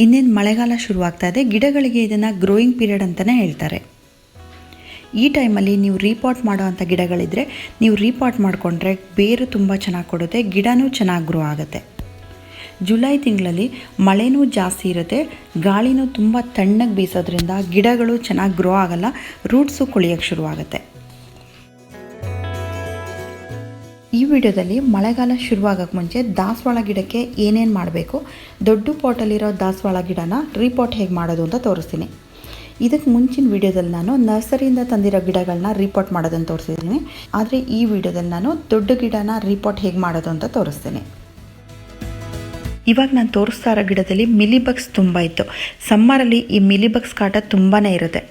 ಇನ್ನೇನು ಮಳೆಗಾಲ ಶುರುವಾಗ್ತಾ ಇದೆ. ಗಿಡಗಳಿಗೆ ಇದನ್ನು ಗ್ರೋಯಿಂಗ್ ಪೀರಿಯಡ್ ಅಂತಲೇ ಹೇಳ್ತಾರೆ. ಈ ಟೈಮಲ್ಲಿ ನೀವು ರೀಪಾಟ್ ಮಾಡೋ ಅಂಥ ಗಿಡಗಳಿದ್ದರೆ ನೀವು ರೀಪಾಟ್ ಮಾಡಿಕೊಂಡ್ರೆ ಬೇರು ತುಂಬ ಚೆನ್ನಾಗಿ ಕೊಡುತ್ತೆ, ಗಿಡನೂ ಚೆನ್ನಾಗಿ ಗ್ರೋ ಆಗುತ್ತೆ. ಜುಲೈ ತಿಂಗಳಲ್ಲಿ ಮಳೆನೂ ಜಾಸ್ತಿ ಇರುತ್ತೆ, ಗಾಳಿನೂ ತುಂಬ ತಣ್ಣಗೆ ಬೀಸೋದ್ರಿಂದ ಗಿಡಗಳು ಚೆನ್ನಾಗಿ ಗ್ರೋ ಆಗಲ್ಲ, ರೂಟ್ಸು ಕೊಳೆಯೋಕ್ಕೆ ಶುರುವಾಗುತ್ತೆ. ಈ ವಿಡಿಯೋದಲ್ಲಿ ಮಳೆಗಾಲ ಶುರುವಾಗೋಕ್ಕೆ ಮುಂಚೆ ದಾಸವಾಳ ಗಿಡಕ್ಕೆ ಏನೇನು ಮಾಡಬೇಕು, ದೊಡ್ಡ ಪಾಟಲ್ಲಿರೋ ದಾಸವಾಳ ಗಿಡನ ರೀಪಾಟ್ ಹೇಗೆ ಮಾಡೋದು ಅಂತ ತೋರಿಸ್ತೀನಿ. ಇದಕ್ಕೆ ಮುಂಚಿನ ವಿಡಿಯೋದಲ್ಲಿ ನಾನು ನರ್ಸರಿಯಿಂದ ತಂದಿರೋ ಗಿಡಗಳನ್ನ ರೀಪಾಟ್ ಮಾಡೋದನ್ನು ತೋರಿಸಿದ್ದೀನಿ. ಆದರೆ ಈ ವಿಡಿಯೋದಲ್ಲಿ ನಾನು ದೊಡ್ಡ ಗಿಡನ ರೀಪಾಟ್ ಹೇಗೆ ಮಾಡೋದು ಅಂತ ತೋರಿಸ್ತೀನಿ. ಇವಾಗ ನಾನು ತೋರಿಸ್ತಾ ಇರೋ ಗಿಡದಲ್ಲಿ ಮಿಲಿಬಗ್ಸ್ ತುಂಬ ಇತ್ತು. ಸಮ್ಮರಲ್ಲಿ ಈ ಮಿಲಿಬಗ್ಸ್ ಕಾಟ ತುಂಬಾ ಇರುತ್ತೆ.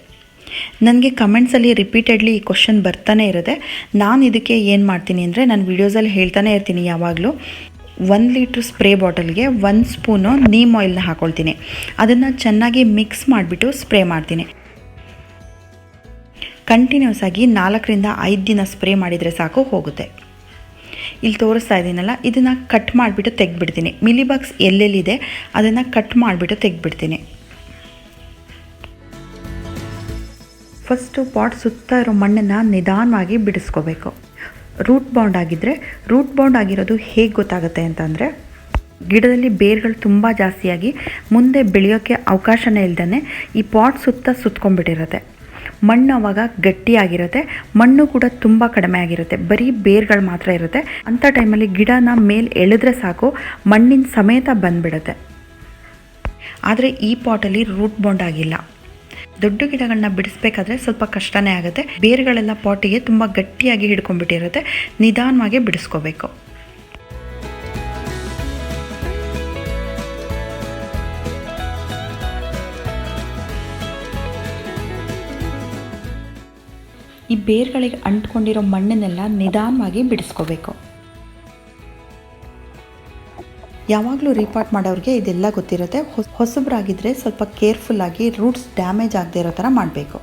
ನನಗೆ ಕಮೆಂಟ್ಸಲ್ಲಿ ರಿಪೀಟೆಡ್ಲಿ ಈ ಕ್ವಶನ್ ಬರ್ತಾನೆ ಇರುತ್ತೆ. ನಾನು ಇದಕ್ಕೆ ಏನು ಮಾಡ್ತೀನಿ ಅಂದರೆ, ನಾನು ವೀಡಿಯೋಸಲ್ಲಿ ಹೇಳ್ತಾನೆ ಇರ್ತೀನಿ ಯಾವಾಗಲೂ, 1 ಲೀಟ್ರ್ ಸ್ಪ್ರೇ ಬಾಟಲ್ಗೆ 1 ಸ್ಪೂನು ನೀಮ್ ಆಯಿಲ್ನ ಹಾಕ್ಕೊಳ್ತೀನಿ. ಅದನ್ನು ಚೆನ್ನಾಗಿ ಮಿಕ್ಸ್ ಮಾಡಿಬಿಟ್ಟು ಸ್ಪ್ರೇ ಮಾಡ್ತೀನಿ. ಕಂಟಿನ್ಯೂಸ್ ಆಗಿ 4ರಿಂದ 5 ದಿನ ಸ್ಪ್ರೇ ಮಾಡಿದರೆ ಸಾಕು, ಹೋಗುತ್ತೆ. ಇಲ್ಲಿ ತೋರಿಸ್ತಾ ಇದ್ದೀನಲ್ಲ, ಇದನ್ನು ಕಟ್ ಮಾಡಿಬಿಟ್ಟು ತೆಗೆದ್ಬಿಡ್ತೀನಿ. ಮಿಲಿಬಗ್ಸ್ ಎಲ್ಲೆಲ್ಲಿದೆ ಅದನ್ನು ಕಟ್ ಮಾಡಿಬಿಟ್ಟು ತೆಗೆದ್ಬಿಡ್ತೀನಿ. ಫಸ್ಟು ಪಾಟ್ ಸುತ್ತ ಇರೋ ಮಣ್ಣನ್ನು ನಿಧಾನವಾಗಿ ಬಿಡಿಸ್ಕೋಬೇಕು. ರೂಟ್ ಬೌಂಡ್ ಆಗಿದ್ದರೆ, ರೂಟ್ ಬೌಂಡ್ ಆಗಿರೋದು ಹೇಗೆ ಗೊತ್ತಾಗುತ್ತೆ ಅಂತಂದರೆ, ಗಿಡದಲ್ಲಿ ಬೇರುಗಳು ತುಂಬ ಜಾಸ್ತಿಯಾಗಿ ಮುಂದೆ ಬೆಳೆಯೋಕ್ಕೆ ಅವಕಾಶನೇ ಇಲ್ದೇ ಈ ಪಾಟ್ ಸುತ್ಕೊಂಡ್ಬಿಟ್ಟಿರುತ್ತೆ. ಮಣ್ಣು ಆವಾಗ ಗಟ್ಟಿಯಾಗಿರುತ್ತೆ, ಮಣ್ಣು ಕೂಡ ತುಂಬ ಕಡಿಮೆ ಆಗಿರುತ್ತೆ, ಬರೀ ಬೇರುಗಳು ಮಾತ್ರ ಇರುತ್ತೆ. ಅಂಥ ಟೈಮಲ್ಲಿ ಗಿಡನ ಮೇಲೆ ಎಳೆದ್ರೆ ಸಾಕು, ಮಣ್ಣಿನ ಸಮೇತ ಬಂದುಬಿಡುತ್ತೆ. ಆದರೆ ಈ ಪಾಟಲ್ಲಿ ರೂಟ್ ಬೌಂಡ್ ಆಗಿಲ್ಲ. ದೊಡ್ಡ ಗಿಡಗಳನ್ನ ಬಿಡಿಸ್ಬೇಕಾದ್ರೆ ಸ್ವಲ್ಪ ಕಷ್ಟನೇ ಆಗುತ್ತೆ. ಬೇರುಗಳೆಲ್ಲ ಪಾಟಿಗೆ ತುಂಬ ಗಟ್ಟಿಯಾಗಿ ಹಿಡ್ಕೊಂಡ್ಬಿಟ್ಟಿರುತ್ತೆ, ನಿಧಾನವಾಗಿ ಬಿಡಿಸ್ಕೋಬೇಕು. ಈ ಬೇರುಗಳಿಗೆ ಅಂಟ್ಕೊಂಡಿರೋ ಮಣ್ಣನ್ನೆಲ್ಲ ನಿಧಾನವಾಗಿ ಬಿಡಿಸ್ಕೋಬೇಕು. ಯಾವಾಗಲೂ ರೀಪಾಟ್ ಮಾಡೋರಿಗೆ ಇದೆಲ್ಲ ಗೊತ್ತಿರುತ್ತೆ. ಹೊಸಬ್ರಾಗಿದ್ದರೆ ಸ್ವಲ್ಪ ಕೇರ್ಫುಲ್ಲಾಗಿ ರೂಟ್ಸ್ ಡ್ಯಾಮೇಜ್ ಆಗದೆ ಇರೋ ಥರ ಮಾಡಬೇಕು.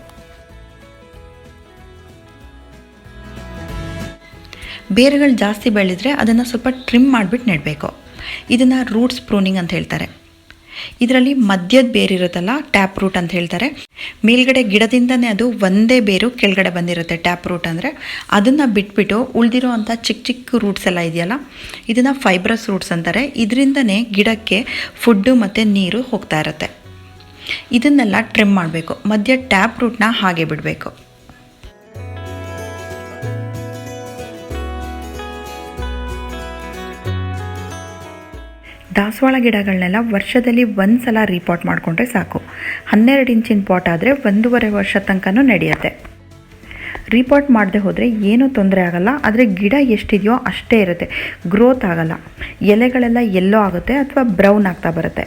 ಬೇರುಗಳು ಜಾಸ್ತಿ ಬೆಳೆದರೆ ಅದನ್ನು ಸ್ವಲ್ಪ ಟ್ರಿಮ್ ಮಾಡಿಬಿಟ್ಟು ನೆಡಬೇಕು. ಇದನ್ನು ರೂಟ್ಸ್ ಪ್ರೂನಿಂಗ್ ಅಂತ ಹೇಳ್ತಾರೆ. ಇದರಲ್ಲಿ ಮಧ್ಯದ ಬೇರಿರುತ್ತಲ್ಲ, ಟ್ಯಾಪ್ ರೂಟ್ ಅಂತ ಹೇಳ್ತಾರೆ. ಮೇಲ್ಗಡೆ ಗಿಡದಿಂದನೇ ಅದು ಒಂದೇ ಬೇರು ಕೆಳಗಡೆ ಬಂದಿರುತ್ತೆ, ಟ್ಯಾಪ್ ರೂಟ್ ಅಂದರೆ. ಅದನ್ನು ಬಿಟ್ಬಿಟ್ಟು ಉಳಿದಿರೋ ಅಂಥ ಚಿಕ್ಕ ಚಿಕ್ಕ ರೂಟ್ಸ್ ಎಲ್ಲ ಇದೆಯಲ್ಲ, ಇದನ್ನು ಫೈಬ್ರಸ್ ರೂಟ್ಸ್ ಅಂತಾರೆ. ಇದರಿಂದನೇ ಗಿಡಕ್ಕೆ ಫುಡ್ಡು ಮತ್ತು ನೀರು ಹೋಗ್ತಾ ಇರುತ್ತೆ. ಇದನ್ನೆಲ್ಲ ಟ್ರಿಮ್ ಮಾಡಬೇಕು. ಮಧ್ಯ ಟ್ಯಾಪ್ ರೂಟ್ನ ಹಾಗೆ ಬಿಡಬೇಕು. ದಾಸವಾಳ ಗಿಡಗಳನ್ನೆಲ್ಲ ವರ್ಷದಲ್ಲಿ 1 ಸಲ ರೀಪಾಟ್ ಮಾಡಿಕೊಂಡ್ರೆ ಸಾಕು. 12 ಇಂಚಿನ ಪಾಟ್ ಆದರೆ 1.5 ವರ್ಷ ತನಕನೂ ನಡೆಯುತ್ತೆ. ರೀಪಾಟ್ ಮಾಡದೆ ಹೋದರೆ ಏನೂ ತೊಂದರೆ ಆಗಲ್ಲ, ಆದರೆ ಗಿಡ ಎಷ್ಟಿದೆಯೋ ಅಷ್ಟೇ ಇರುತ್ತೆ, ಗ್ರೋತ್ ಆಗಲ್ಲ. ಎಲೆಗಳೆಲ್ಲ ಎಲ್ಲೋ ಆಗುತ್ತೆ ಅಥವಾ ಬ್ರೌನ್ ಆಗ್ತಾ ಬರುತ್ತೆ.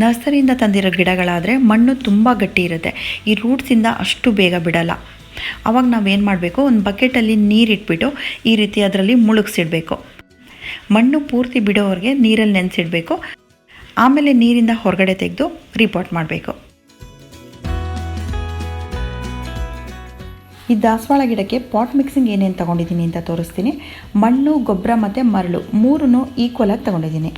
ನರ್ಸರಿಯಿಂದ ತಂದಿರೋ ಗಿಡಗಳಾದರೆ ಮಣ್ಣು ತುಂಬ ಗಟ್ಟಿ ಇರುತ್ತೆ, ಈ ರೂಟ್ಸಿಂದ ಅಷ್ಟು ಬೇಗ ಬಿಡಲ್ಲ. ಆವಾಗ ನಾವೇನು ಮಾಡಬೇಕು, ಒಂದು ಬಕೆಟಲ್ಲಿ ನೀರಿಟ್ಬಿಟ್ಟು ಈ ರೀತಿ ಅದರಲ್ಲಿ ಮುಳುಗಿಸಿಡಬೇಕು. ಮಣ್ಣು ಪೂರ್ತಿ ಬಿಡೋವರೆಗೆ ನೀರಲ್ಲಿ ನೆನೆಸಿಡಬೇಕು. ಆಮೇಲೆ ನೀರಿಂದ ಹೊರಗಡೆ ತೆಗೆದು ರೀಪಾಟ್ ಮಾಡಬೇಕು. ಈ ದಾಸವಾಳ ಗಿಡಕ್ಕೆ ಪಾಟ್ ಮಿಕ್ಸಿಂಗ್ ಏನೇನು ತೊಗೊಂಡಿದ್ದೀನಿ ಅಂತ ತೋರಿಸ್ತೀನಿ. ಮಣ್ಣು, ಗೊಬ್ಬರ ಮತ್ತು ಮರಳು 3 ಈಕ್ವಲಾಗಿ ತೊಗೊಂಡಿದ್ದೀನಿ.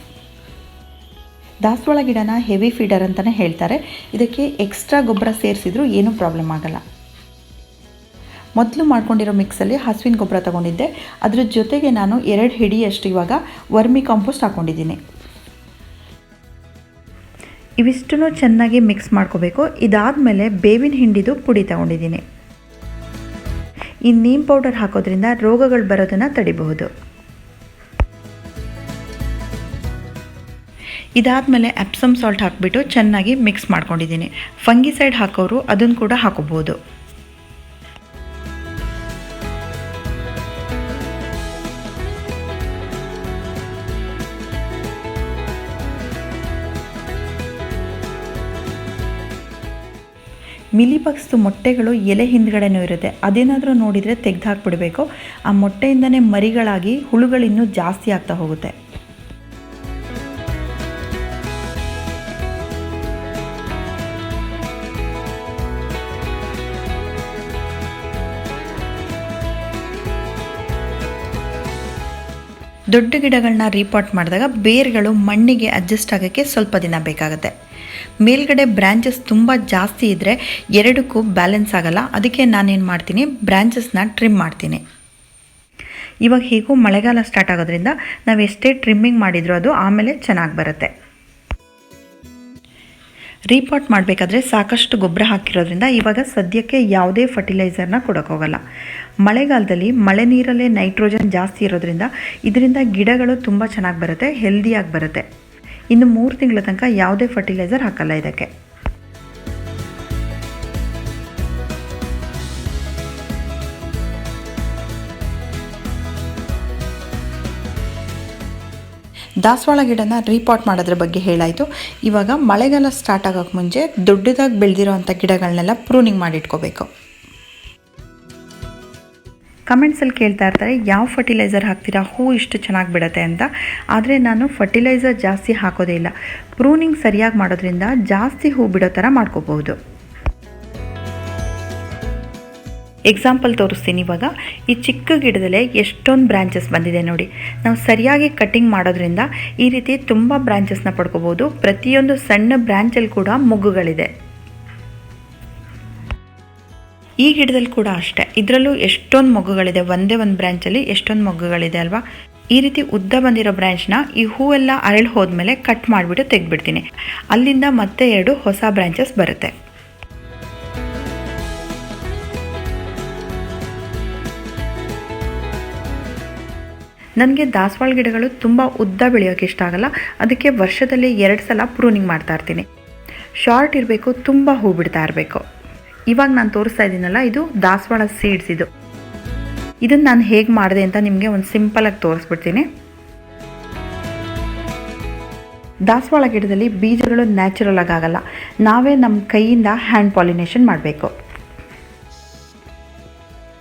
ದಾಸವಾಳ ಗಿಡನ ಹೆವಿ ಫೀಡರ್ ಅಂತಲೇ ಹೇಳ್ತಾರೆ. ಇದಕ್ಕೆ ಎಕ್ಸ್ಟ್ರಾ ಗೊಬ್ಬರ ಸೇರಿಸಿದ್ರೂ ಏನೂ ಪ್ರಾಬ್ಲಮ್ ಆಗಲ್ಲ. ಮೊದಲು ಮಾಡ್ಕೊಂಡಿರೋ ಮಿಕ್ಸಲ್ಲಿ ಹಸುವಿನ ಗೊಬ್ಬರ ತೊಗೊಂಡಿದ್ದೆ. ಅದ್ರ ಜೊತೆಗೆ ನಾನು 2 ಹಿಡಿಯಷ್ಟು ಇವಾಗ ವರ್ಮಿ ಕಾಂಪೋಸ್ಟ್ ಹಾಕ್ಕೊಂಡಿದ್ದೀನಿ. ಇವಿಷ್ಟನ್ನು ಚೆನ್ನಾಗಿ ಮಿಕ್ಸ್ ಮಾಡ್ಕೋಬೇಕು. ಇದಾದಮೇಲೆ ಬೇವಿನ ಹಿಂಡಿದು ಪುಡಿ ತೊಗೊಂಡಿದ್ದೀನಿ. ಈ ನೀಮ್ ಪೌಡರ್ ಹಾಕೋದ್ರಿಂದ ರೋಗಗಳು ಬರೋದನ್ನು ತಡಿಬಹುದು. ಇದಾದಮೇಲೆ ಎಪ್ಸಮ್ ಸಾಲ್ಟ್ ಹಾಕಿಬಿಟ್ಟು ಚೆನ್ನಾಗಿ ಮಿಕ್ಸ್ ಮಾಡ್ಕೊಂಡಿದ್ದೀನಿ. ಫಂಗಿಸೈಡ್ ಹಾಕೋರು ಅದನ್ನು ಕೂಡ ಹಾಕೋಬಹುದು. ಮಿಲಿಬಗ್ಸ್ದು ಮೊಟ್ಟೆಗಳು ಎಲೆ ಹಿಂದ್ಗಡೆನೂ ಇರುತ್ತೆ. ಅದೇನಾದರೂ ನೋಡಿದರೆ ತೆಗೆದು ಹಾಕಿಬಿಡಬೇಕು. ಆ ಮೊಟ್ಟೆಯಿಂದನೇ ಮರಿಗಳಾಗಿ ಹುಳುಗಳಿನ್ನೂ ಜಾಸ್ತಿ ಆಗ್ತಾ ಹೋಗುತ್ತೆ. ದೊಡ್ಡ ಗಿಡಗಳನ್ನ ರೀಪಾಟ್ ಮಾಡಿದಾಗ ಬೇರುಗಳು ಮಣ್ಣಿಗೆ ಅಡ್ಜಸ್ಟ್ ಆಗೋಕ್ಕೆ ಸ್ವಲ್ಪ ದಿನ ಬೇಕಾಗುತ್ತೆ. ಮೇಲ್ಗಡೆ ಬ್ರ್ಯಾಂಚಸ್ ತುಂಬ ಜಾಸ್ತಿ ಇದ್ದರೆ ಎರಡಕ್ಕೂ ಬ್ಯಾಲೆನ್ಸ್ ಆಗಲ್ಲ. ಅದಕ್ಕೆ ನಾನೇನು ಮಾಡ್ತೀನಿ, ಬ್ರ್ಯಾಂಚಸ್ನ ಟ್ರಿಮ್ ಮಾಡ್ತೀನಿ. ಇವಾಗ ಹೇಗೂ ಮಳೆಗಾಲ ಸ್ಟಾರ್ಟ್ ಆಗೋದ್ರಿಂದ ನಾವು ಎಷ್ಟೇ ಟ್ರಿಮ್ಮಿಂಗ್ ಮಾಡಿದರೂ ಅದು ಆಮೇಲೆ ಚೆನ್ನಾಗಿ ಬರುತ್ತೆ. ರೀಪಾಟ್ ಮಾಡಬೇಕಾದ್ರೆ ಸಾಕಷ್ಟು ಗೊಬ್ಬರ ಹಾಕಿರೋದ್ರಿಂದ ಇವಾಗ ಸದ್ಯಕ್ಕೆ ಯಾವುದೇ ಫರ್ಟಿಲೈಸರ್ನ ಕೊಡೋಕ್ಕೋಗಲ್ಲ. ಮಳೆಗಾಲದಲ್ಲಿ ಮಳೆ ನೀರಲ್ಲೇ ನೈಟ್ರೋಜನ್ ಜಾಸ್ತಿ ಇರೋದ್ರಿಂದ ಇದರಿಂದ ಗಿಡಗಳು ತುಂಬ ಚೆನ್ನಾಗಿ ಬರುತ್ತೆ, ಹೆಲ್ದಿಯಾಗಿ ಬರುತ್ತೆ. ಇನ್ನು 3 ತಿಂಗಳ ತನಕ ಯಾವುದೇ ಫರ್ಟಿಲೈಸರ್ ಹಾಕಲ್ಲ ಇದಕ್ಕೆ. ದಾಸವಾಳ ಗಿಡನ ರೀಪಾಟ್ ಮಾಡೋದ್ರ ಬಗ್ಗೆ ಹೇಳಾಯಿತು. ಇವಾಗ ಮಳೆಗಾಲ ಸ್ಟಾರ್ಟ್ ಆಗೋಕ್ಕೆ ಮುಂಚೆ ದೊಡ್ಡದಾಗಿ ಬೆಳೆದಿರೋ ಅಂಥ ಗಿಡಗಳನ್ನೆಲ್ಲ ಪ್ರೂನಿಂಗ್ ಮಾಡಿಟ್ಕೋಬೇಕು. ಕಮೆಂಟ್ಸಲ್ಲಿ ಕೇಳ್ತಾ ಇರ್ತಾರೆ, ಯಾವ ಫರ್ಟಿಲೈಸರ್ ಹಾಕ್ತೀರಾ, ಹೂ ಇಷ್ಟು ಚೆನ್ನಾಗಿ ಬಿಡುತ್ತೆ ಅಂತ. ಆದರೆ ನಾನು ಫರ್ಟಿಲೈಸರ್ ಜಾಸ್ತಿ ಹಾಕೋದೇ ಇಲ್ಲ. ಪ್ರೂನಿಂಗ್ ಸರಿಯಾಗಿ ಮಾಡೋದ್ರಿಂದ ಜಾಸ್ತಿ ಹೂ ಬಿಡೋ ಥರ ಮಾಡ್ಕೋಬಹುದು. ಎಕ್ಸಾಂಪಲ್ ತೋರಿಸ್ತೀನಿ. ಇವಾಗ ಈ ಚಿಕ್ಕ ಗಿಡದಲ್ಲೇ ಎಷ್ಟೊಂದು ಬ್ರಾಂಚಸ್ ಬಂದಿದೆ ನೋಡಿ. ನಾವು ಸರಿಯಾಗಿ ಕಟ್ಟಿಂಗ್ ಮಾಡೋದ್ರಿಂದ ಈ ರೀತಿ ತುಂಬ ಬ್ರಾಂಚಸ್ನ ಪಡ್ಕೋಬೋದು. ಪ್ರತಿಯೊಂದು ಸಣ್ಣ ಬ್ರಾಂಚಲ್ಲಿ ಕೂಡ ಮೊಗ್ಗುಗಳಿದೆ. ಈ ಗಿಡದಲ್ಲಿ ಕೂಡ ಅಷ್ಟೇ, ಇದರಲ್ಲೂ ಎಷ್ಟೊಂದು ಮೊಗ್ಗುಗಳಿದೆ. ಒಂದೇ ಒಂದು ಬ್ರಾಂಚಲ್ಲಿ ಎಷ್ಟೊಂದು ಮೊಗ್ಗುಗಳಿದೆ ಅಲ್ವಾ. ಈ ರೀತಿ ಉದ್ದ ಬಂದಿರೋ ಬ್ರಾಂಚ್ನ ಈ ಹೂವೆಲ್ಲ ಅರಳಿ ಹೋದ್ಮೇಲೆ ಕಟ್ ಮಾಡಿಬಿಟ್ಟು ತೆಗೆದ್ಬಿಡ್ತೀನಿ. ಅಲ್ಲಿಂದ ಮತ್ತೆ 2 ಹೊಸ ಬ್ರಾಂಚಸ್ ಬರುತ್ತೆ. ನನಗೆ ದಾಸವಾಳ ಗಿಡಗಳು ತುಂಬ ಉದ್ದ ಬೆಳೆಯೋಕ್ಕೆ ಇಷ್ಟ ಆಗಲ್ಲ. ಅದಕ್ಕೆ ವರ್ಷದಲ್ಲಿ 2 ಸಲ ಪ್ರೂನಿಂಗ್ ಮಾಡ್ತಾ ಇರ್ತೀನಿ. ಶಾರ್ಟ್ ಇರಬೇಕು, ತುಂಬ ಹೂ ಬಿಡ್ತಾ ಇರಬೇಕು. ಇವಾಗ ನಾನು ತೋರಿಸ್ತಾ ಇದ್ದೀನಲ್ಲ, ಇದು ದಾಸವಾಳ ಸೀಡ್ಸ್. ಇದನ್ನು ನಾನು ಹೇಗೆ ಮಾಡಿದೆ ಅಂತ ನಿಮಗೆ ಒಂದು ಸಿಂಪಲಾಗಿ ತೋರಿಸ್ಬಿಡ್ತೀನಿ. ದಾಸವಾಳ ಗಿಡದಲ್ಲಿ ಬೀಜಗಳು ನ್ಯಾಚುರಲ್ ಆಗಲ್ಲ. ನಾವೇ ನಮ್ಮ ಕೈಯಿಂದ ಹ್ಯಾಂಡ್ ಪಾಲಿನೇಷನ್ ಮಾಡಬೇಕು.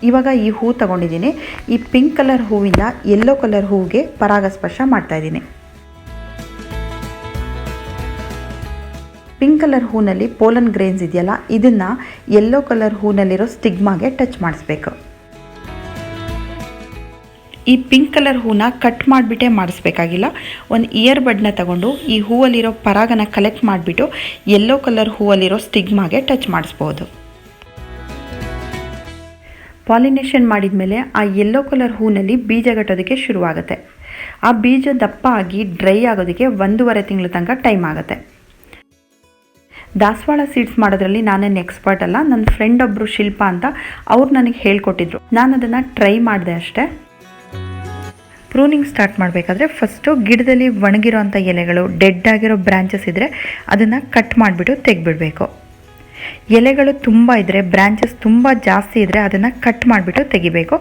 ಇವಾಗ ಈ ಹೂ ತಗೊಂಡಿದ್ದೀನಿ. ಈ ಪಿಂಕ್ ಕಲರ್ ಹೂವಿಂದ ಯೆಲ್ಲೋ ಕಲರ್ ಹೂವಿಗೆ ಪರಾಗಸ್ಪರ್ಶ ಮಾಡ್ತಾ ಇದ್ದೀನಿ. ಪಿಂಕ್ ಕಲರ್ ಹೂನಲ್ಲಿ ಪೋಲನ್ ಗ್ರೇನ್ಸ್ ಇದೆಯಲ್ಲ, ಇದನ್ನು ಯೆಲ್ಲೋ ಕಲರ್ ಹೂನಲ್ಲಿರೋ ಸ್ಟಿಗ್ಮಾಗೆ ಟಚ್ ಮಾಡಿಸ್ಬೇಕು. ಈ ಪಿಂಕ್ ಕಲರ್ ಹೂನ ಕಟ್ ಮಾಡಿಬಿಟ್ಟೇ ಮಾಡಿಸ್ಬೇಕಾಗಿಲ್ಲ. ಒಂದು ಇಯರ್ ಬಡ್ನ ತಗೊಂಡು ಈ ಹೂವಲ್ಲಿರೋ ಪರಾಗನ ಕಲೆಕ್ಟ್ ಮಾಡಿಬಿಟ್ಟು ಯೆಲ್ಲೋ ಕಲರ್ ಹೂವಲ್ಲಿರೋ ಸ್ಟಿಗ್ಮಾಗೆ ಟಚ್ ಮಾಡಿಸ್ಬೋದು. ಪಾಲಿನೇಷನ್ ಮಾಡಿದ ಮೇಲೆ ಆ ಯೆಲ್ಲೋ ಕಲರ್ ಹೂನಲ್ಲಿ ಬೀಜ ಕಟ್ಟೋದಕ್ಕೆ ಶುರುವಾಗುತ್ತೆ. ಆ ಬೀಜ ದಪ್ಪ ಆಗಿ ಡ್ರೈ ಆಗೋದಕ್ಕೆ 1.5 ತಿಂಗಳ ತನಕ ಟೈಮ್ ಆಗುತ್ತೆ. ದಾಸವಾಳ ಸೀಡ್ಸ್ ಮಾಡೋದ್ರಲ್ಲಿ ನಾನೇನು ಎಕ್ಸ್ಪರ್ಟ್ ಅಲ್ಲ. ನನ್ನ ಫ್ರೆಂಡ್ ಒಬ್ಬರು ಶಿಲ್ಪ ಅಂತ, ಅವ್ರು ನನಗೆ ಹೇಳ್ಕೊಟ್ಟಿದ್ರು. ನಾನು ಅದನ್ನು ಟ್ರೈ ಮಾಡಿದೆ ಅಷ್ಟೇ. ಪ್ರೂನಿಂಗ್ ಸ್ಟಾರ್ಟ್ ಮಾಡಬೇಕಾದ್ರೆ ಫಸ್ಟು ಗಿಡದಲ್ಲಿ ಒಣಗಿರೋ ಅಂಥ ಎಲೆಗಳು, ಡೆಡ್ ಆಗಿರೋ ಬ್ರಾಂಚಸ್ ಇದ್ದರೆ ಅದನ್ನು ಕಟ್ ಮಾಡಿಬಿಟ್ಟು ತೆಗೆದ್ಬಿಡಬೇಕು. ಎಲೆಗಳು ತುಂಬ ಇದ್ದರೆ, ಬ್ರಾಂಚಸ್ ತುಂಬ ಜಾಸ್ತಿ ಇದ್ದರೆ ಅದನ್ನು ಕಟ್ ಮಾಡಿಬಿಟ್ಟು ತೆಗಿಬೇಕು.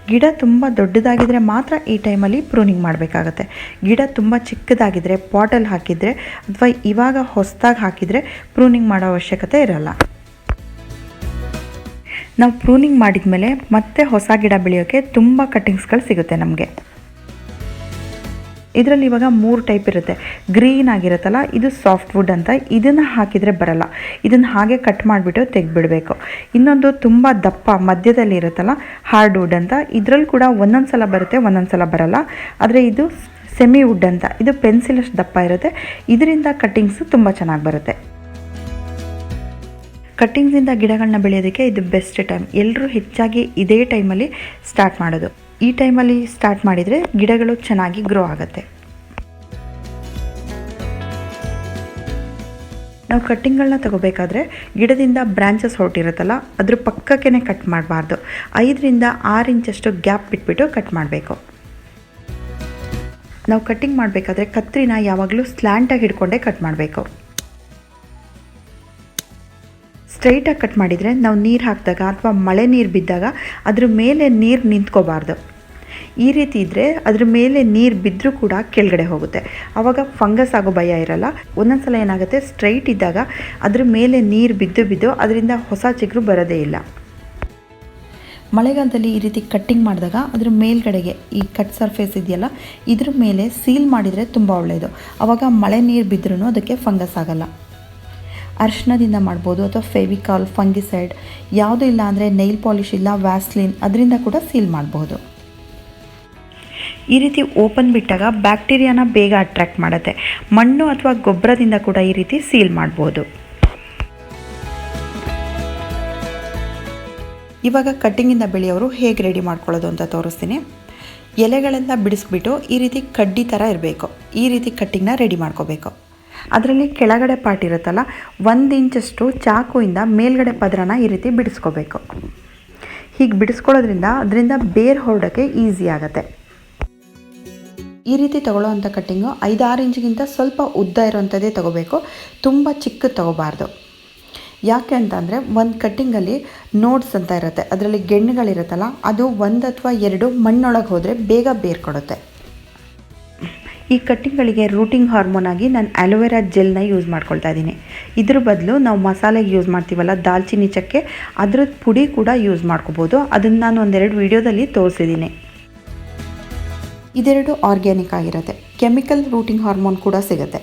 ಗಿಡ ತುಂಬ ದೊಡ್ಡದಾಗಿದ್ದರೆ ಮಾತ್ರ ಈ ಟೈಮಲ್ಲಿ ಪ್ರೂನಿಂಗ್ ಮಾಡಬೇಕಾಗತ್ತೆ. ಗಿಡ ತುಂಬ ಚಿಕ್ಕದಾಗಿದ್ದರೆ, ಪಾಟಲ್ಲಿ ಹಾಕಿದರೆ ಅಥವಾ ಇವಾಗ ಹೊಸದಾಗಿ ಹಾಕಿದರೆ ಪ್ರೂನಿಂಗ್ ಮಾಡೋ ಅವಶ್ಯಕತೆ ಇರಲ್ಲ. ನಾವು ಪ್ರೂನಿಂಗ್ ಮಾಡಿದ ಮೇಲೆ ಮತ್ತೆ ಹೊಸ ಗಿಡ ಬೆಳೆಯೋಕ್ಕೆ ತುಂಬ ಕಟ್ಟಿಂಗ್ಸ್ಗಳು ಸಿಗುತ್ತೆ ನಮಗೆ. ಇದರಲ್ಲಿ ಇವಾಗ 3 ಟೈಪ್ ಇರುತ್ತೆ. ಗ್ರೀನ್ ಆಗಿರುತ್ತಲ್ಲ, ಇದು ಸಾಫ್ಟ್ ವುಡ್ ಅಂತ. ಇದನ್ನು ಹಾಕಿದರೆ ಬರಲ್ಲ, ಇದನ್ನು ಹಾಗೆ ಕಟ್ ಮಾಡಿಬಿಟ್ಟು ತೆಗೆದ್ಬಿಡಬೇಕು. ಇನ್ನೊಂದು ತುಂಬ ದಪ್ಪ ಮಧ್ಯದಲ್ಲಿ ಇರುತ್ತಲ್ಲ, ಹಾರ್ಡ್ ವುಡ್ ಅಂತ. ಇದರಲ್ಲಿ ಕೂಡ ಒಂದೊಂದು ಸಲ ಬರುತ್ತೆ, ಒಂದೊಂದು ಸಲ ಬರಲ್ಲ. ಆದರೆ ಇದು ಸೆಮಿ ವುಡ್ ಅಂತ, ಇದು ಪೆನ್ಸಿಲಷ್ಟು ದಪ್ಪ ಇರುತ್ತೆ. ಇದರಿಂದ ಕಟ್ಟಿಂಗ್ಸು ತುಂಬ ಚೆನ್ನಾಗಿ ಬರುತ್ತೆ. ಕಟ್ಟಿಂಗ್ಸಿಂದ ಗಿಡಗಳನ್ನ ಬೆಳೆಯೋದಕ್ಕೆ ಇದು ಬೆಸ್ಟ್ ಟೈಮ್. ಎಲ್ಲರೂ ಹೆಚ್ಚಾಗಿ ಇದೇ ಟೈಮಲ್ಲಿ ಸ್ಟಾರ್ಟ್ ಮಾಡೋದು. ಈ ಟೈಮಲ್ಲಿ ಸ್ಟಾರ್ಟ್ ಮಾಡಿದರೆ ಗಿಡಗಳು ಚೆನ್ನಾಗಿ ಗ್ರೋ ಆಗುತ್ತೆ. ನಾವು ಕಟ್ಟಿಂಗ್ಗಳನ್ನ ತಗೋಬೇಕಾದ್ರೆ ಗಿಡದಿಂದ ಬ್ರಾಂಚಸ್ ಹೊರಟಿರುತ್ತಲ್ಲ, ಅದ್ರ ಪಕ್ಕಕ್ಕೇ ಕಟ್ ಮಾಡಬಾರ್ದು. 5ರಿಂದ 6 ಇಂಚಷ್ಟು ಗ್ಯಾಪ್ ಬಿಟ್ಬಿಟ್ಟು ಕಟ್ ಮಾಡಬೇಕು. ನಾವು ಕಟ್ಟಿಂಗ್ ಮಾಡಬೇಕಾದ್ರೆ ಕತ್ರಿನ ಯಾವಾಗಲೂ ಸ್ಲ್ಯಾಂಟಾಗಿ ಹಿಡ್ಕೊಂಡೇ ಕಟ್ ಮಾಡಬೇಕು. ಸ್ಟ್ರೈಟಾಗಿ ಕಟ್ ಮಾಡಿದರೆ ನಾವು ನೀರು ಹಾಕಿದಾಗ ಅಥವಾ ಮಳೆ ನೀರು ಬಿದ್ದಾಗ ಅದ್ರ ಮೇಲೆ ನೀರು ನಿಂತ್ಕೋಬಾರ್ದು. ಈ ರೀತಿ ಇದ್ದರೆ ಅದ್ರ ಮೇಲೆ ನೀರು ಬಿದ್ದರೂ ಕೂಡ ಕೆಳಗಡೆ ಹೋಗುತ್ತೆ. ಆವಾಗ ಫಂಗಸ್ ಆಗೋ ಭಯ ಇರಲ್ಲ. ಒಂದೊಂದು ಸಲ ಏನಾಗುತ್ತೆ, ಸ್ಟ್ರೈಟ್ ಇದ್ದಾಗ ಅದ್ರ ಮೇಲೆ ನೀರು ಬಿದ್ದು ಅದರಿಂದ ಹೊಸ ಚಿಗುರು ಬರೋದೇ ಇಲ್ಲ. ಮಳೆಗಾಲದಲ್ಲಿ ಈ ರೀತಿ ಕಟ್ಟಿಂಗ್ ಮಾಡಿದಾಗ ಅದ್ರ ಮೇಲ್ಗಡೆಗೆ ಈ ಕಟ್ ಸರ್ಫೇಸ್ ಇದೆಯಲ್ಲ, ಇದ್ರ ಮೇಲೆ ಸೀಲ್ ಮಾಡಿದರೆ ತುಂಬ ಒಳ್ಳೆಯದು. ಆವಾಗ ಮಳೆ ನೀರು ಬಿದ್ದರೂ ಅದಕ್ಕೆ ಫಂಗಸ್ ಆಗಲ್ಲ. ಅರಿಶಿಣದಿಂದ ಮಾಡ್ಬೋದು ಅಥವಾ ಫೆವಿಕಾಲ್, ಫಂಗಿಸೈಡ್, ಯಾವುದೂ ಇಲ್ಲ ಅಂದರೆ ನೈಲ್ ಪಾಲಿಶ್ ಇಲ್ಲ ವ್ಯಾಸ್ಲಿನ್, ಅದರಿಂದ ಕೂಡ ಸೀಲ್ ಮಾಡ್ಬೋದು. ಈ ರೀತಿ ಓಪನ್ ಬಿಟ್ಟಾಗ ಬ್ಯಾಕ್ಟೀರಿಯಾನ ಬೇಗ ಅಟ್ರ್ಯಾಕ್ಟ್ ಮಾಡುತ್ತೆ. ಮಣ್ಣು ಅಥವಾ ಗೊಬ್ಬರದಿಂದ ಕೂಡ ಈ ರೀತಿ ಸೀಲ್ ಮಾಡ್ಬೋದು. ಇವಾಗ ಕಟ್ಟಿಂಗಿಂದ ಬೆಳೆಯೋರು ಹೇಗೆ ರೆಡಿ ಮಾಡ್ಕೊಳ್ಳೋದು ಅಂತ ತೋರಿಸ್ತೀನಿ. ಎಲೆಗಳೆಲ್ಲ ಬಿಡಿಸ್ಬಿಟ್ಟು ಈ ರೀತಿ ಕಡ್ಡಿ ಥರ ಇರಬೇಕು. ಈ ರೀತಿ ಕಟ್ಟಿಂಗ್ನ ರೆಡಿ ಮಾಡ್ಕೋಬೇಕು. ಅದರಲ್ಲಿ ಕೆಳಗಡೆ ಪಾರ್ಟ್ ಇರುತ್ತಲ್ಲ, 1 ಇಂಚಷ್ಟು ಚಾಕುವಿಂದ ಮೇಲ್ಗಡೆ ಪದರನ ಈ ರೀತಿ ಬಿಡಿಸ್ಕೋಬೇಕು. ಹೀಗೆ ಬಿಡಿಸ್ಕೊಳ್ಳೋದ್ರಿಂದ ಅದರಿಂದ ಬೇರ್ ಹೊರಡೋಕ್ಕೆ ಈಸಿ ಆಗುತ್ತೆ. ಈ ರೀತಿ ತಗೊಳ್ಳೋವಂಥ ಕಟ್ಟಿಂಗು 5-6 ಇಂಚಿಗಿಂತ ಸ್ವಲ್ಪ ಉದ್ದ ಇರೋವಂಥದ್ದೇ ತಗೋಬೇಕು, ತುಂಬ ಚಿಕ್ಕದು ತಗೋಬಾರ್ದು. ಯಾಕೆ ಅಂತಂದರೆ ಒಂದು ಕಟ್ಟಿಂಗಲ್ಲಿ ನೋಡ್ಸ್ ಅಂತ ಇರುತ್ತೆ, ಅದರಲ್ಲಿ ಗೆಣ್ಣುಗಳಿರುತ್ತಲ್ಲ, ಅದು 1 ಅಥವಾ 2 ಮಣ್ಣೊಳಗೆ ಹೋದರೆ ಬೇಗ ಬೇರ್ ಕೊಡುತ್ತೆ. ಈ ಕಟ್ಟಿಂಗ್ಗಳಿಗೆ ರೂಟಿಂಗ್ ಹಾರ್ಮೋನ್ ಆಗಿ ನಾನು ಆಲೋವೆರಾ ಜೆಲ್ನ ಯೂಸ್ ಮಾಡ್ಕೊಳ್ತಾ ಇದ್ದೀನಿ. ಇದ್ರ ಬದಲು ನಾವು ಮಸಾಲೆಗೆ ಯೂಸ್ ಮಾಡ್ತೀವಲ್ಲ ದಾಲ್ಚಿನ್ನಿ ಚಕ್ಕೆ, ಅದ್ರದ್ದು ಪುಡಿ ಕೂಡ ಯೂಸ್ ಮಾಡ್ಕೋಬೋದು. ಅದನ್ನು ನಾನು ಒಂದೆರಡು ವಿಡಿಯೋದಲ್ಲಿ ತೋರಿಸಿದ್ದೀನಿ. ಇದೆರಡು ಆರ್ಗ್ಯಾನಿಕ್ ಆಗಿರುತ್ತೆ. ಕೆಮಿಕಲ್ ರೂಟಿಂಗ್ ಹಾರ್ಮೋನ್ ಕೂಡ ಸಿಗುತ್ತೆ.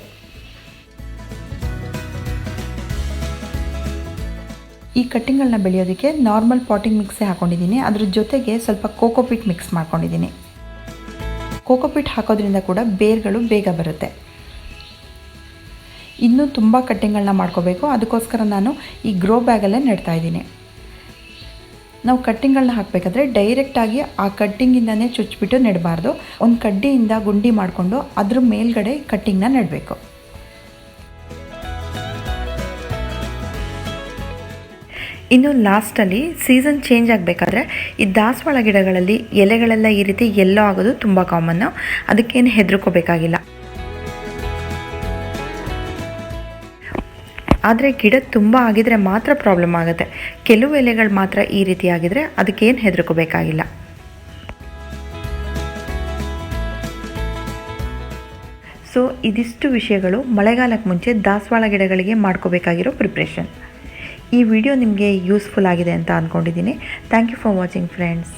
ಈ ಕಟ್ಟಿಂಗ್ಗಳನ್ನ ಬೆಳೆಯೋದಕ್ಕೆ ನಾರ್ಮಲ್ ಪಾಟಿಂಗ್ ಮಿಕ್ಸೇ ಹಾಕೊಂಡಿದ್ದೀನಿ. ಅದ್ರ ಜೊತೆಗೆ ಸ್ವಲ್ಪ ಕೋಕೋಪಿಟ್ ಮಿಕ್ಸ್ ಮಾಡ್ಕೊಂಡಿದ್ದೀನಿ. ಕೋಕೋಪಿಟ್ ಹಾಕೋದ್ರಿಂದ ಕೂಡ ಬೇರ್ಗಳು ಬೇಗ ಬರುತ್ತೆ. ಇನ್ನೂ ತುಂಬ ಕಟ್ಟಿಂಗ್ಗಳನ್ನ ಮಾಡ್ಕೋಬೇಕು, ಅದಕ್ಕೋಸ್ಕರ ನಾನು ಈ ಗ್ರೋ ಬ್ಯಾಗಲ್ಲೇ ನೆಡ್ತಾ ಇದ್ದೀನಿ. ನಾವು ಕಟ್ಟಿಂಗ್ಗಳನ್ನ ಹಾಕಬೇಕಾದ್ರೆ ಡೈರೆಕ್ಟಾಗಿ ಆ ಕಟ್ಟಿಂಗಿಂದನೇ ಚುಚ್ಚಿಬಿಟ್ಟು ನೆಡಬಾರ್ದು. ಒಂದು ಕಡ್ಡಿಯಿಂದ ಗುಂಡಿ ಮಾಡಿಕೊಂಡು ಅದ್ರ ಮೇಲ್ಗಡೆ ಕಟ್ಟಿಂಗ್ನ ನೆಡಬೇಕು. ಇನ್ನು ಲಾಸ್ಟಲ್ಲಿ ಸೀಸನ್ ಚೇಂಜ್ ಆಗಬೇಕಾದ್ರೆ ಈ ದಾಸವಾಳ ಗಿಡಗಳಲ್ಲಿ ಎಲೆಗಳೆಲ್ಲ ಈ ರೀತಿ ಎಲ್ಲೋ ಆಗೋದು ತುಂಬ ಕಾಮನ್ನು. ಅದಕ್ಕೇನು ಹೆದರ್ಕೋಬೇಕಾಗಿಲ್ಲ. ಆದರೆ ಗಿಡ ತುಂಬ ಆಗಿದ್ರೆ ಮಾತ್ರ ಪ್ರಾಬ್ಲಮ್ ಆಗುತ್ತೆ. ಕೆಲವು ಎಲೆಗಳು ಮಾತ್ರ ಈ ರೀತಿ ಆಗಿದ್ರೆ ಅದಕ್ಕೇನು ಹೆದರ್ಕೋಬೇಕಾಗಿಲ್ಲ. ಸೊ ಇದಿಷ್ಟು ವಿಷಯಗಳು ಮಳೆಗಾಲಕ್ಕೆ ಮುಂಚೆ ದಾಸವಾಳ ಗಿಡಗಳಿಗೆ ಮಾಡ್ಕೋಬೇಕಾಗಿರೋ ಪ್ರಿಪ್ರೇಷನ್. ಈ ವಿಡಿಯೋ ನಿಮಗೆ ಯೂಸ್ಫುಲ್ ಆಗಿದೆ ಅಂತ ಅಂದ್ಕೊಂಡಿದ್ದೀನಿ. Thank you for watching friends.